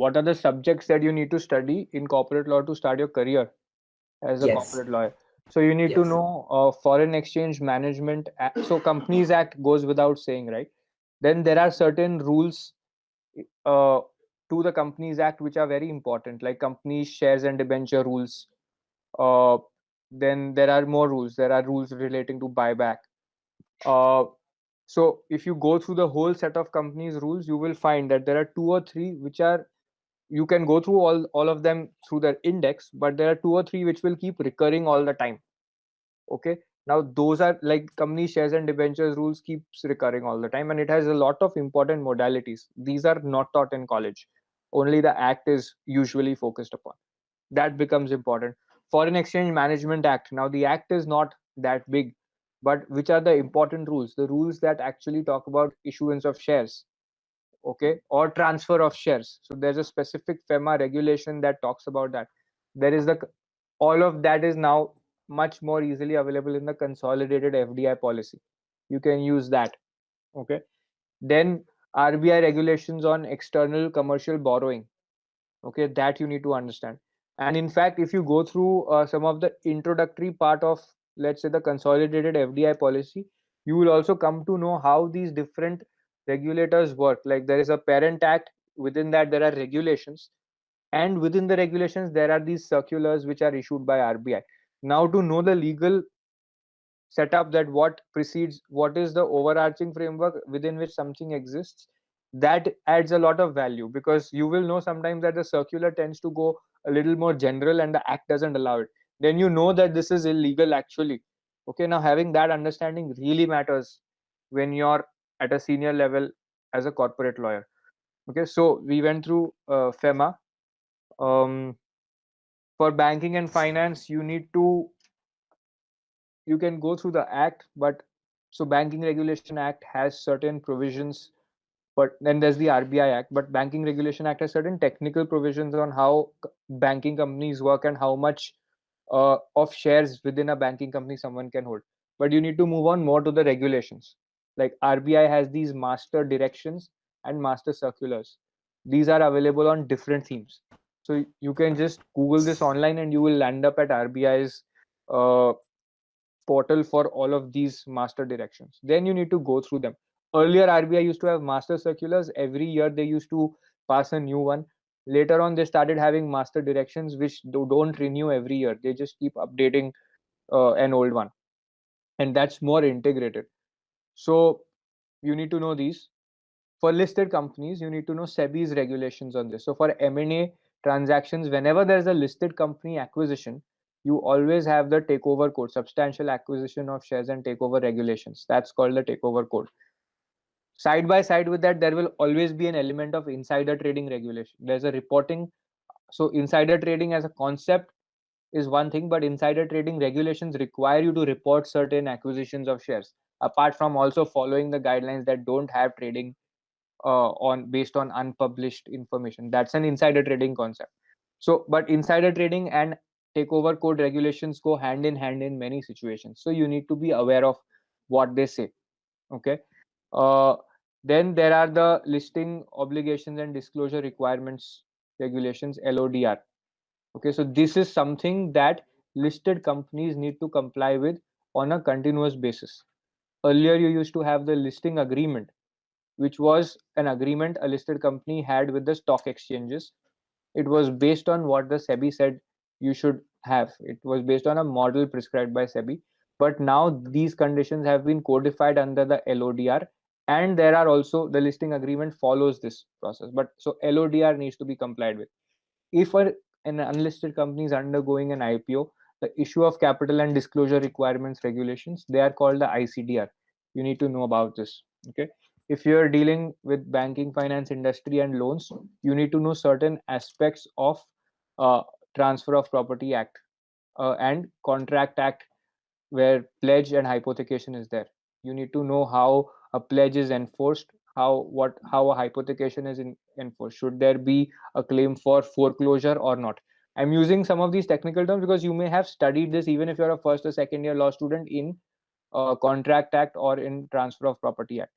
what are the subjects that you need to study in corporate law to start your career as a Yes. corporate lawyer. So you need to Yes. know Foreign Exchange Management Act. So Companies Act goes without saying, right? Then there are certain rules uh, to the Companies Act which are very important, like companies shares and debenture rules. uh, then there are more rules. There are rules relating to buyback. uh, so if you go through the whole set of companies rules, you will find that there are two or three which are, you can go through all of them through the index, but there are two or three which will keep recurring all the time. Okay, now those are like company shares and debentures rules keeps recurring all the time, and it has a lot of important modalities. These are not taught in college. Only the act is usually focused upon. That becomes important. Foreign Exchange Management Act. Now the act is not that big, but which are the important rules? The rules that actually talk about issuance of shares, okay, or transfer of shares. So there's a specific FEMA regulation that talks about that. There is the All of that is now much more easily available in the consolidated FDI policy. You can use that. Okay. Then RBI regulations on external commercial borrowing. Okay, that you need to understand. And in fact, if you go through some of the introductory part of, let's say, the consolidated FDI policy, you will also come to know how these different regulators work. Like there is a parent act, within that there are regulations, and within the regulations there are these circulars which are issued by RBI. Now to know the legal setup, that what precedes, what is the overarching framework within which something exists, that adds a lot of value, because you will know sometimes that the circular tends to go a little more general and the act doesn't allow it. Then you know that this is illegal actually. Okay, now having that understanding really matters when you're at a senior level as a corporate lawyer. Okay, so we went through FEMA. um, for banking and finance, you can go through the act, but so Banking Regulation Act has certain provisions, but then there's the RBI Act. But Banking Regulation Act has certain technical provisions on how banking companies work and how much of shares within a banking company someone can hold. But you need to move on more to the regulations. Like RBI has these master directions and master circulars. These are available on different themes. So you can just Google this online and you will land up at RBI's uh, portal for all of these master directions. Then you need to go through them. Earlier, RBI used to have master circulars. Every year, they used to pass a new one. Later on, they started having master directions, which don't renew every year. They just keep updating an old one. And that's more integrated. So you need to know these. For listed companies, you need to know SEBI's regulations on this. So for M&A transactions, whenever there's a listed company acquisition, you always have the takeover code, substantial acquisition of shares and takeover regulations. That's called the takeover code. Side by side with that, there will always be an element of insider trading regulation. There's a reporting. So insider trading as a concept is one thing, but insider trading regulations require you to report certain acquisitions of shares, apart from also following the guidelines that don't have trading on based on unpublished information. That's an insider trading concept. So but insider trading and takeover code regulations go hand in hand in many situations, so you need to be aware of what they say. Okay. uh, then there are the listing obligations and disclosure requirements regulations, LODR. Okay, so this is something that listed companies need to comply with on a continuous basis. Earlier you used to have the listing agreement, which was an agreement a listed company had with the stock exchanges. It was based on what the SEBI said you should have. It was based on a model prescribed by SEBI. But now these conditions have been codified under the LODR, and there are also the listing agreement follows this process. But so LODR needs to be complied with. If an unlisted company is undergoing an IPO, the issue of capital and disclosure requirements regulations, they are called the ICDR. You need to know about this. Okay. If you're dealing with banking, finance, industry, and loans, you need to know certain aspects of uh, Transfer of Property Act and Contract Act, where pledge and hypothecation is there. You need to know how a pledge is enforced, how a hypothecation is enforced. Should there be a claim for foreclosure or not? I'm using some of these technical terms because you may have studied this even if you're a first or second year law student in Contract Act or in Transfer of Property Act.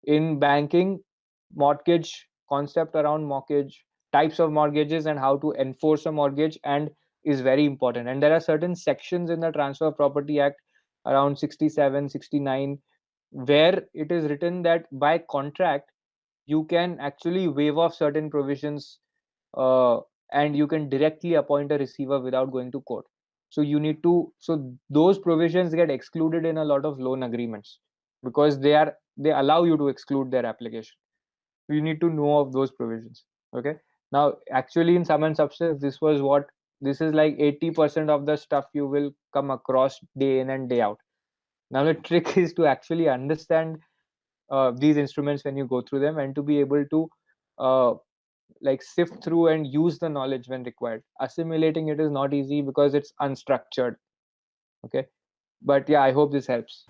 In banking, mortgage concept around mortgage, types of mortgages and how to enforce a mortgage and is very important. And there are certain sections in the Transfer of Property Act around 67, 69, where it is written that by contract you can actually waive off certain provisions, uh, and you can directly appoint a receiver without going to court. So you need to, so those provisions get excluded in a lot of loan agreements because they allow you to exclude their application. You need to know of those provisions. Okay. Now, actually, in sum and substance, this is like 80% of the stuff you will come across day in and day out. Now, the trick is to actually understand these instruments when you go through them, and to be able to uh, like sift through and use the knowledge when required. Assimilating it is not easy because it's unstructured. Okay. But yeah, I hope this helps.